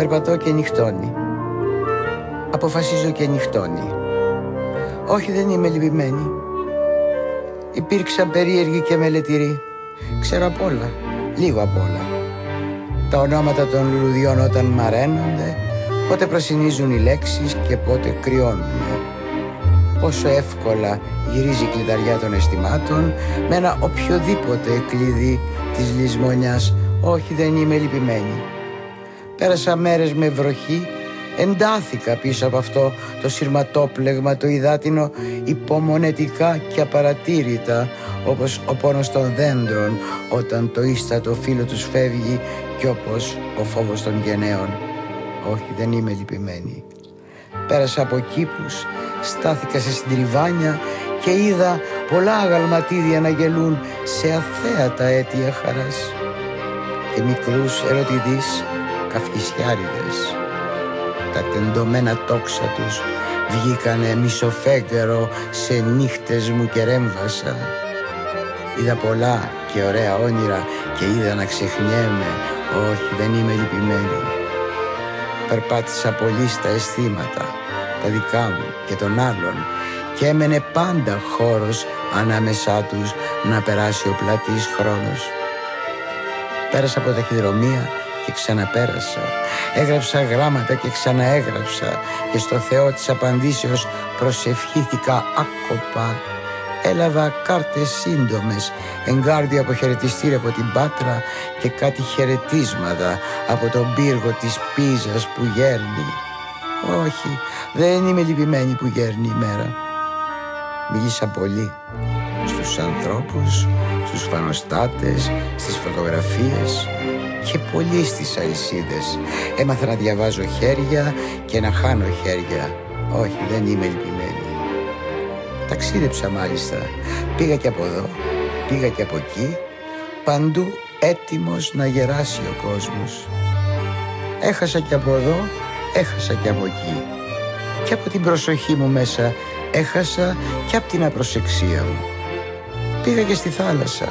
Περπατώ και νυχτώνει. Αποφασίζω και νυχτώνει. Όχι, δεν είμαι λυπημένη. Υπήρξα περίεργη και μελετηρή. Ξέρω απ' όλα, λίγο απ' όλα. Τα ονόματα των λουλουδιών όταν μαραίνονται, πότε πρασινίζουν οι λέξεις και πότε κρυώνουν. Πόσο εύκολα γυρίζει η κλειδαριά των αισθημάτων με ένα οποιοδήποτε κλειδί της λησμονιάς. Όχι, δεν είμαι λυπημένη. Πέρασα μέρες με βροχή, εντάθηκα πίσω από αυτό το σειρματόπλεγμα, το υδάτινο, υπομονετικά και απαρατήρητα, όπως ο πόνος των δέντρων όταν το ίστατο φύλλο τους φεύγει και όπως ο φόβος των γενναίων. Όχι, δεν είμαι λυπημένη. Πέρασα από κήπους, στάθηκα σε συντριβάνια και είδα πολλά αγαλματίδια να γελούν σε αθέατα αίτια χαράς και μικρούς ερωτηδείς καυχισιάριδες. Τα τεντωμένα τόξα τους βγήκανε μισοφέγγερο σε νύχτες μου και ρέμβασα. Είδα πολλά και ωραία όνειρα και είδα να ξεχνιέμαι. Όχι, δεν είμαι λυπημένη. Περπάτησα πολύ στα αισθήματα, τα δικά μου και των άλλων, και έμενε πάντα χώρος ανάμεσά τους να περάσει ο πλατής χρόνος. Πέρασα από ταχυδρομεία και ξαναπέρασα. Έγραψα γράμματα και ξαναέγραψα και στο Θεό της απαντήσεως προσευχήθηκα άκοπα. Έλαβα κάρτες σύντομες, εγκάρδια αποχαιρετιστήρια από την Πάτρα και κάτι χαιρετίσματα από τον πύργο της Πίζας που γέρνει. Όχι, δεν είμαι λυπημένη που γέρνει η μέρα. Μίλησα πολύ στους ανθρώπους, στους φανοστάτες, στις φωτογραφίες και πολύ στις αλυσίδες. Έμαθα να διαβάζω χέρια και να χάνω χέρια. Όχι, δεν είμαι λυπημένη. Ταξίδεψα μάλιστα. Πήγα και από εδώ, πήγα και από εκεί, παντού έτοιμος να γεράσει ο κόσμος. Έχασα και από εδώ, έχασα και από εκεί. Και από την προσοχή μου μέσα έχασα και από την απροσεξία μου. Πήγα και στη θάλασσα.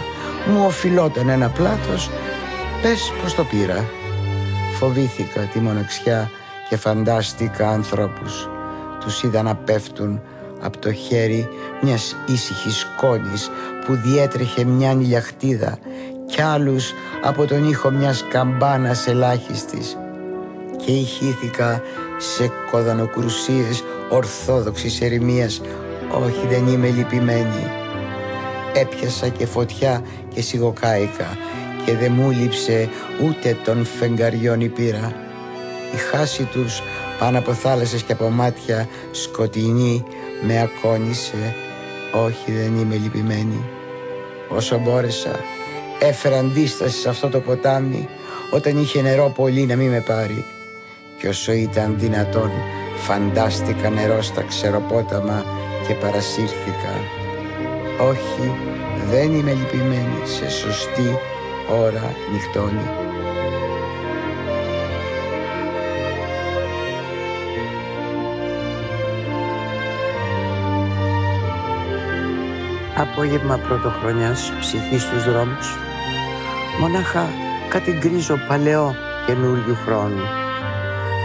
Μου οφειλόταν ένα πλάτος. Πες πως το πήρα. Φοβήθηκα τη μοναξιά και φαντάστηκα ανθρώπους. Τους είδα να πέφτουν από το χέρι μιας ήσυχης σκόνης που διέτρεχε μια ηλιαχτίδα κι άλλους από τον ήχο μιας καμπάνας ελάχιστης. Και ηχήθηκα σε κοδανοκρουσίες ορθόδοξης ερημίας. Όχι, δεν είμαι λυπημένη. Έπιασα και φωτιά και σιγοκάηκα και δεν μου λείψε ούτε των φεγγαριών η πύρα. Η χάση τους πάνω από θάλασσες και από μάτια σκοτεινή με ακόνισε. Όχι, δεν είμαι λυπημένη. Όσο μπόρεσα έφερα αντίσταση σε αυτό το ποτάμι όταν είχε νερό πολύ να μην με πάρει. Και όσο ήταν δυνατόν φαντάστηκα νερό στα ξεροπόταμα και παρασύρθηκα. Όχι, δεν είμαι λυπημένη. Σε σωστή ώρα νυχτώνει. Απόγευμα πρωτοχρονιάς, ψυχή στους δρόμους. Μονάχα κάτι γκρίζο παλαιό καινούριου χρόνου.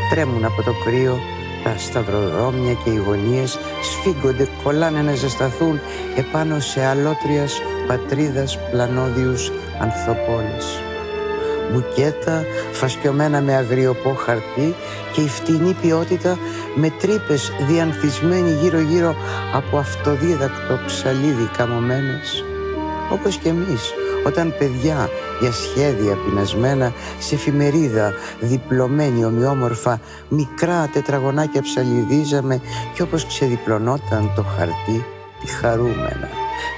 Τρέμουν από το κρύο τα σταυροδρόμια και οι γωνίες σφίγγονται, κολλάνε να ζεσταθούν επάνω σε αλότριας πατρίδας πλανόδιους ανθοπόλες. Μπουκέτα φασκιωμένα με αγριοπό χαρτί και η φτηνή ποιότητα με τρύπες διανθισμένοι γύρω-γύρω από αυτοδίδακτο ψαλίδι καμωμένες. Όπως και εμείς όταν παιδιά για σχέδια πεινασμένα σε εφημερίδα διπλωμένη ομοιόμορφα μικρά τετραγωνάκια ψαλιδίζαμε κι όπως ξεδιπλωνόταν το χαρτί τι χαρούμενα,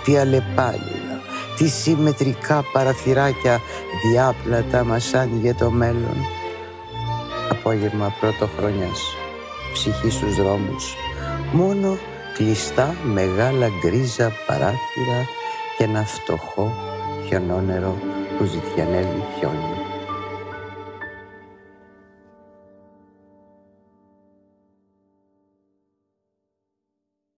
τι αλεπάλινα, τι συμμετρικά παραθυράκια διάπλατα μας άνοιγε το μέλλον. Απόγευμα πρωτοχρονιάς, ψυχή στους δρόμους, μόνο κλειστά μεγάλα γκρίζα παράθυρα και ένα φτωχό χιονόνερο που ζητιανεύει χιόνι.